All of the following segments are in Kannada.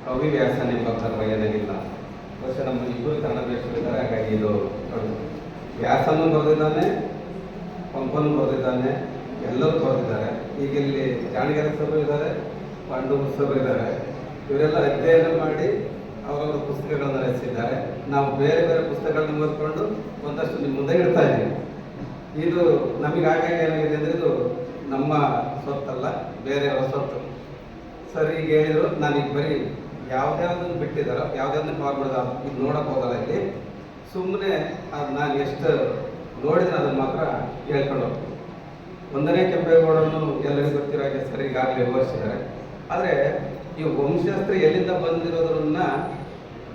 ಕವಿವ್ಯಾಸನ ಎಂಬ ಕರ್ಮ ಏನಾಗಿಲ್ಲ. ಬಹುಶಃ ನಮ್ಮ ಇಬ್ಬರು ಕನ್ನಡ ಬೇಸಿದ್ದಾರೆ. ಹಾಗಾಗಿ ಇದು ವ್ಯಾಸನೂ ಬರೆದಿದ್ದಾನೆ, ಪಂಪನು ಬರೆದಿದ್ದಾನೆ, ಎಲ್ಲರೂ ಬರೆದಿದ್ದಾರೆ. ಈಗ ಇಲ್ಲಿ ಜಾಣಗೆರೆ ಸಭೆ ಇದ್ದಾರೆ, ಪಾಂಡು ಸಭೆ ಇದ್ದಾರೆ. ಇವರೆಲ್ಲ ಅಧ್ಯಯನ ಮಾಡಿ ಅವರವರ ಪುಸ್ತಕಗಳನ್ನು ರಚಿಸಿದ್ದಾರೆ. ನಾವು ಬೇರೆ ಬೇರೆ ಪುಸ್ತಕಗಳನ್ನು ಓದ್ಕೊಂಡು ಒಂದಷ್ಟು ನಿಮ್ಮ ಮುಂದೆ ಇಡ್ತಾ ಇದ್ದೀವಿ. ಇದು ನಮಗೆ ಹಾಗಾಗಿ ಏನಾಗಿದೆ ಅಂದರೆ ಇದು ನಮ್ಮ ಸೊತ್ತಲ್ಲ, ಬೇರೆಯವರ ಸೊತ್ತು. ಸರ್ ಈಗ ಹೇಳಿದರು, ನಾನೀಗ ಬರೀ ಯಾವುದ್ಯಾವುದನ್ನು ಬಿಟ್ಟಿದ್ದಾರೋ ಯಾವುದ್ಯಾವ್ದನ್ನ ಕವರ್ ಮಾಡಿದ ಇದು ನೋಡೋಕೆ ಹೋಗಲ್ಲ. ಇಲ್ಲಿ ಸುಮ್ಮನೆ ಅದು ನಾನು ಎಷ್ಟು ನೋಡಿದ್ರೆ ಅದನ್ನು ಮಾತ್ರ ಹೇಳ್ಕೊಂಡು ಹೋಗ್ತೀನಿ. 1ನೇ ಕೆಂಪೇಗೌಡರನ್ನು ಎಲ್ಲರಿಗೂ ಗೊತ್ತಿರೋ ಹಾಗೆ ಸರ್ ಈಗಾಗಲೇ ವಿವರಿಸಿದ್ದಾರೆ. ಆದರೆ ಈ ವಂಶಸ್ತ್ರ ಎಲ್ಲಿಂದ ಬಂದಿರೋದ್ರನ್ನ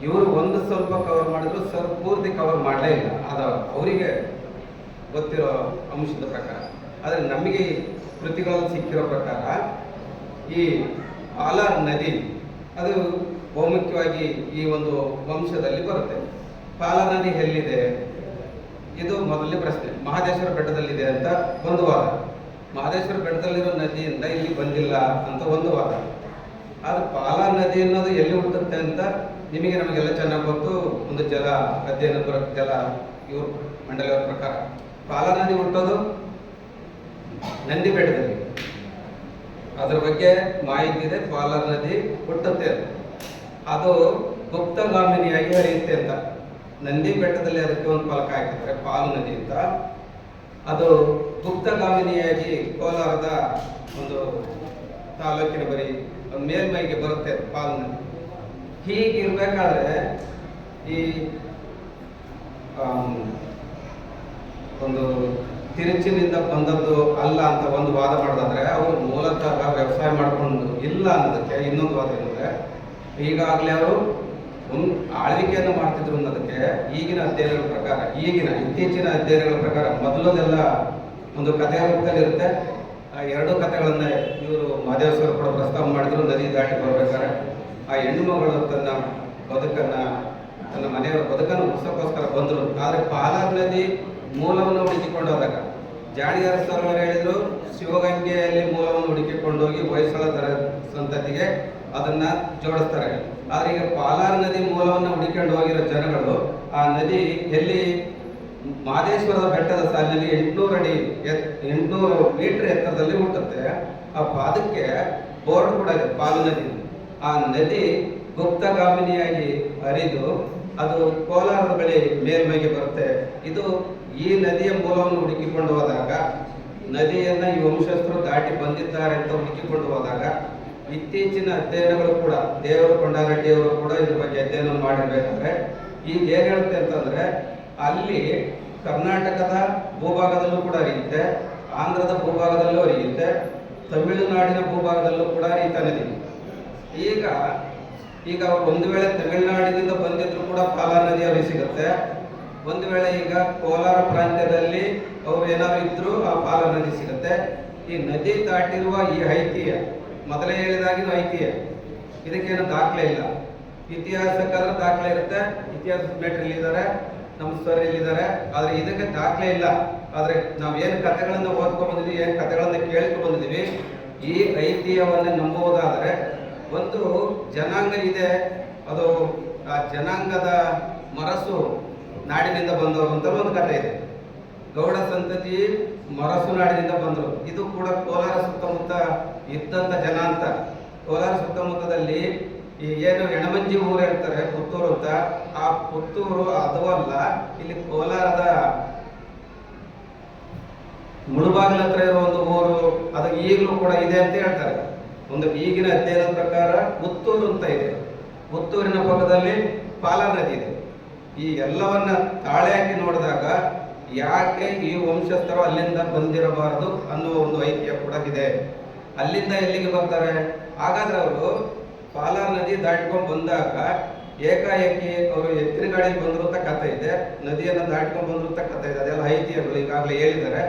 ಇವರು ಒಂದು ಸ್ವಲ್ಪ ಕವರ್ ಮಾಡಿದ್ರು, ಸರ್ ಪೂರ್ತಿ ಕವರ್ ಮಾಡಲೇ ಇಲ್ಲ. ಅದು ಅವರಿಗೆ ಗೊತ್ತಿರೋ ಅಂಶದ ಪ್ರಕಾರ. ಆದರೆ ನಮಗೆ ಕೃತಿಗಳಲ್ಲಿ ಸಿಕ್ಕಿರೋ ಪ್ರಕಾರ ಈ ಪಾಲಾರ್ ನದಿ ಅದು ಬಹುಮುಖ್ಯವಾಗಿ ಈ ಒಂದು ವಂಶದಲ್ಲಿ ಬರುತ್ತೆ. ಪಾಲಾರ್ ನದಿ ಎಲ್ಲಿದೆ? ಇದು ಮೊದಲನೇ ಪ್ರಶ್ನೆ. ಮಹದೇಶ್ವರ ಬೆಟ್ಟದಲ್ಲಿದೆ ಅಂತ ಒಂದು ವಾದ. ಮಹದೇಶ್ವರ ಬೆಟ್ಟದಲ್ಲಿರೋ ನದಿಯಿಂದ ಇಲ್ಲಿ ಬಂದಿಲ್ಲ ಅಂತ ಒಂದು ವಾದ. ಆದರೆ ಪಾಲಾರ್ ನದಿ ಅನ್ನೋದು ಎಲ್ಲಿ ಹುಟ್ಟುತ್ತೆ ಅಂತ ನಿಮಗೆ ನಮಗೆಲ್ಲ ಚೆನ್ನಾಗಿ ಗೊತ್ತು. ಒಂದು ಜಲ ಅಧ್ಯಯನ ಜಲ ಇವರು ಮಂಡಳಿಯವರ ಪ್ರಕಾರ ಪಾಲಾರ್ ನದಿ ಹುಟ್ಟೋದು ನಂದಿ ಬೆಟ್ಟದಲ್ಲಿ. ಅದರ ಬಗ್ಗೆ ಮಾಹಿತಿ ಇದೆ. ಪಾಲಾರ್ ನದಿ ಹುಟ್ಟುತ್ತೆ, ಅದು ಗುಪ್ತಗಾಮಿನಿಯಾಗಿ ಹರಿಯುತ್ತೆ ಅಂತ. ನಂದಿ ಬೆಟ್ಟದಲ್ಲಿ ಅದಕ್ಕೆ ಒಂದು ಫಲಕ ಹಾಕಿದ್ದಾರೆ, ಪಾಲು ನದಿ ಅಂತ. ಅದು ಗುಪ್ತಗಾಮಿನಿಯಾಗಿ ಕೋಲಾರದ ಒಂದು ತಾಲೂಕಿನ ಬರೀ ಒಂದು ಮೇಲ್ಮೈಗೆ ಬರುತ್ತೆ ಪಾಲು ನದಿ. ಹೀಗಿರ್ಬೇಕಾದ್ರೆ ಈ ಒಂದು ತಿರುಚಿನಿಂದ ಬಂದದ್ದು ಅಲ್ಲ ಅಂತ ಒಂದು ವಾದ ಮಾಡೋದಾದ್ರೆ, ಅವರು ಮೂಲತಃ ವ್ಯವಸಾಯ ಮಾಡಿಕೊಂಡು ಇಲ್ಲ ಅನ್ನೋದಕ್ಕೆ ಇನ್ನೊಂದು ವಾದ ಏನಂದ್ರೆ, ಈಗಾಗಲೇ ಅವರು ಆಳ್ವಿಕೆಯನ್ನು ಮಾಡ್ತಿದ್ರು ಅನ್ನೋದಕ್ಕೆ ಈಗಿನ ಅಧ್ಯಯನಗಳ ಪ್ರಕಾರ, ಇತ್ತೀಚಿನ ಅಧ್ಯಯನಗಳ ಪ್ರಕಾರ ಮೊದಲದೆಲ್ಲ ಒಂದು ಕಥೆಯ ರೂಪದಲ್ಲಿರುತ್ತೆ. ಆ 2 ಕಥೆಗಳನ್ನ ಇವರು ಮಹದೇಶ್ವರ ಕೂಡ ಪ್ರಸ್ತಾವ ಮಾಡಿದ್ರು. ನದಿ ದಾಟಿ ಬರ್ಬೇಕಾದ್ರೆ ಆ ಹೆಣ್ಣು ಮಗಳು ತನ್ನ ಮನೆಯವರ ಬದುಕನ್ನು ಉಳಿಸೋಕ್ಕೋಸ್ಕರ ಬಂದರು. ಆದರೆ ಪಾಲಾರ್ ನದಿ ಮೂಲವನ್ನು ಹುಡುಕಿಕೊಂಡು ಹೋದಾಗ ಜಾಣಿಗಾರ ಸರ್ ಹೇಳಿದ್ರು, ಶಿವಗಂಗೆಯಲ್ಲಿ ಮೂಲವನ್ನು ಹುಡುಕಿಕೊಂಡೋಗಿ ಹೊಯ್ಸಳ ಸಂತತಿಗೆ ಅದನ್ನ ಜೋಡಿಸ್ತಾರೆ. ಆದ್ರೆ ಈಗ ಪಾಲಾರ್ ನದಿ ಮೂಲವನ್ನು ಹುಡುಕೊಂಡು ಹೋಗಿರೋ ಜನಗಳು ಆ ನದಿ ಎಲ್ಲಿ ಮಹದೇಶ್ವರದ ಬೆಟ್ಟದ ಸಾಲಿನಲ್ಲಿ 800 ಮೀಟರ್ ಎತ್ತರದಲ್ಲಿ ಹುಟ್ಟುತ್ತೆ. ಅದಕ್ಕೆ ಬೋರ್ಡ್ ಕೂಡ ಇದೆ, ಪಾಲು ನದಿ. ಆ ನದಿ ಗುಪ್ತಗಾಮಿನಿಯಾಗಿ ಹರಿದು ಅದು ಕೋಲಾರದ ಬಳಿ ಮೇಲ್ಮೈಗೆ ಬರುತ್ತೆ. ಇದು ಈ ನದಿಯ ಮೂಲವನ್ನು ಹುಡುಕಿಕೊಂಡು ಹೋದಾಗ, ನದಿಯನ್ನ ಈ ವಂಶಸ್ಥರು ದಾಟಿ ಬಂದಿದ್ದಾರೆ ಅಂತ ಹುಡುಕಿಕೊಂಡು ಹೋದಾಗ, ಇತ್ತೀಚಿನ ಅಧ್ಯಯನಗಳು ಕೂಡ ದೇವರು ಕೊಂಡಾರೆಡ್ಡಿಯವರು ಕೂಡ ಇದ್ರ ಬಗ್ಗೆ ಅಧ್ಯಯನ ಮಾಡಿರ್ಬೇಕಾದ್ರೆ ಈಗ ಏನ್ ಹೇಳುತ್ತೆ ಅಂತಂದ್ರೆ, ಅಲ್ಲಿ ಕರ್ನಾಟಕದ ಭೂಭಾಗದಲ್ಲೂ ಕೂಡ ಹರಿಯುತ್ತೆ, ಆಂಧ್ರದ ಭೂಭಾಗದಲ್ಲೂ ಹರಿಯುತ್ತೆ, ತಮಿಳುನಾಡಿನ ಭೂಭಾಗದಲ್ಲೂ ಕೂಡ ಹರಿಯುತ್ತಾ ನದಿ. ಈಗ ಅವರು ಒಂದು ವೇಳೆ ತಮಿಳುನಾಡಿನಿಂದ ಬಂದಿದ್ರು ಕೂಡ ಪಾಲಾರ್ ನದಿ ಅವರಿಗೆ ಸಿಗುತ್ತೆ. ಒಂದು ವೇಳೆ ಈಗ ಕೋಲಾರ ಪ್ರಾಂತ್ಯದಲ್ಲಿ ಅವರು ಏನಾದ್ರು ಇದ್ರು ಆ ಪಾಲಾರ್ ನದಿ ಸಿಗುತ್ತೆ. ಈ ನದಿ ದಾಟಿರುವ ಈ ಐತಿಹ್ಯ, ಮೊದಲೇ ಹೇಳಿದಾಗಿನ ಐತಿಹ್ಯ, ಇದಕ್ಕೇನು ದಾಖಲೆ ಇಲ್ಲ. ಇತಿಹಾಸಕ್ಕಾದ್ರೆ ದಾಖಲೆ ಇರುತ್ತೆ, ಇತಿಹಾಸದ ಮೇಟ್ರ್ ಇಲ್ಲಿದ್ದಾರೆ, ನಮ್ಮ ಸರ್ ಇಲ್ಲಿದ್ದಾರೆ. ಆದ್ರೆ ಇದಕ್ಕೆ ದಾಖಲೆ ಇಲ್ಲ. ಆದ್ರೆ ನಾವೇನು ಕಥೆಗಳನ್ನ ಓದ್ಕೊಂಡ್ ಬಂದಿದ್ವಿ, ಏನು ಕಥೆಗಳನ್ನ ಕೇಳ್ಕೊಂಡು ಬಂದಿದ್ದೀವಿ, ಈ ಐತಿಹ್ಯವನ್ನೇ ನಂಬುವುದಾದರೆ ಒಂದು ಜನಾಂಗ ಇದೆ, ಅದು ಆ ಜನಾಂಗದ ಮರಸು ನಾಡಿನಿಂದ ಬಂದವರು ಅಂತ ಒಂದು ಕಥೆ ಇದೆ. ಗೌಡ ಸಂತತಿ ಮರಸು ನಾಡಿನಿಂದ ಬಂದರು. ಇದು ಕೂಡ ಕೋಲಾರ ಸುತ್ತಮುತ್ತ ಇದ್ದಂಥ ಜನ ಅಂತ. ಕೋಲಾರ ಸುತ್ತಮುತ್ತದಲ್ಲಿ ಈ ಏನು ಎಣಮಂಜಿ ಊರು ಹೇಳ್ತಾರೆ, ಪುತ್ತೂರು ಅಂತ. ಆ ಪುತ್ತೂರು ಅದು ಅಲ್ಲ, ಇಲ್ಲಿ ಕೋಲಾರದ ಮುಳುಬಾಗಿಲ ಹತ್ರ ಇರೋ ಒಂದು ಊರು, ಅದು ಈಗಲೂ ಕೂಡ ಇದೆ ಅಂತ ಹೇಳ್ತಾರೆ. ಒಂದು ಈಗಿನ ಅಧ್ಯಯನದ ಪ್ರಕಾರ ಪುತ್ತೂರು ಅಂತ ಇದೆ. ಪುತ್ತೂರಿನ ಪಕ್ಕದಲ್ಲಿ ಪಾಲಾರ್ ನದಿ ಇದೆ. ಈ ಎಲ್ಲವನ್ನ ತಾಳೆ ಹಾಕಿ ನೋಡಿದಾಗ ಯಾಕೆ ಈ ವಂಶಸ್ಥರು ಅಲ್ಲಿಂದ ಬಂದಿರಬಾರದು ಅನ್ನುವ ಒಂದು ಐತಿಹ್ಯ ಕೂಡ ಇದೆ. ಅಲ್ಲಿಂದ ಎಲ್ಲಿಗೆ ಬರ್ತಾರೆ? ಹಾಗಾದ್ರೆ ಅವರು ಪಾಲಾರ್ ನದಿ ದಾಟ್ಕೊಂಡು ಬಂದಾಗ ಏಕಾಏಕಿ ಅವರು ಎತ್ತಿನ ಗಾಡಿಯಲ್ಲಿ ಬಂದ್ರು ಅಂತ ಕಥೆ ಇದೆ, ನದಿಯನ್ನು ದಾಟ್ಕೊಂಡು ಬಂದ್ರು ಅಂತ ಕಥೆ ಇದೆ. ಅದೆಲ್ಲ ಐತಿಹ್ಯಗಳು ಈಗಾಗಲೇ ಹೇಳಿದ್ದಾರೆ.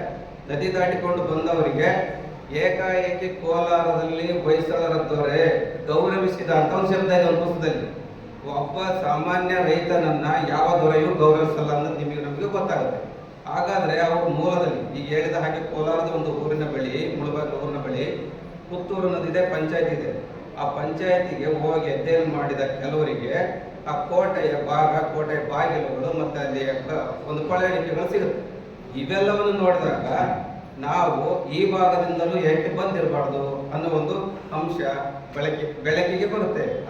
ನದಿ ದಾಟಿಕೊಂಡು ಬಂದವರಿಗೆ ಏಕಾಏಕಿ ಕೋಲಾರದಲ್ಲಿ ಹೊಯ್ಸಳರ ದೊರೆ ಗೌರವಿಸಿದ ಅಂತ ಒಂದು ಶಬ್ದ ಇದೆ ಒಂದು ಪುಸ್ತಕದಲ್ಲಿ. ಒಬ್ಬ ಸಾಮಾನ್ಯ ರೈತನನ್ನ ಯಾವ ದೊರೆಯೂ ಗೌರವಿಸಲ್ಲ ಅನ್ನೋದು ನಮಗೆ ಗೊತ್ತಾಗುತ್ತೆ. ಹಾಗಾದ್ರೆ ಅವರು ಮೂಲದಲ್ಲಿ ಈಗ ಹೇಳಿದ ಹಾಗೆ ಕೋಲಾರದ ಒಂದು ಊರಿನ ಬಳಿ, ಮುಳಬಾಗಿಲು ಊರಿನ ಬಳಿ ಪುತ್ತೂರು ನದಿ ಇದೆ, ಪಂಚಾಯತ್ ಇದೆ. ಆ ಪಂಚಾಯತಿಗೆ ಹೋಗಿ ಅಧ್ಯಯನ ಮಾಡಿದ ಕೆಲವರಿಗೆ ಆ ಕೋಟೆಯ ಭಾಗ, ಕೋಟೆಯ ಬಾಗಿಲುಗಳು ಮತ್ತೆ ಅಲ್ಲಿ ಒಂದು ಕೊಳೆಯಣಿಕೆಗಳು ಸಿಗುತ್ತೆ. ಇವೆಲ್ಲವನ್ನು ನೋಡಿದಾಗ ನಾವು ಈ ಭಾಗದಿಂದಲೂ ಏಕೆ ಬಂದಿರಬಾರ್ದು ಅನ್ನೋ ಒಂದು ಅಂಶ ಬೆಳಕಿಗೆ ಬರುತ್ತೆ.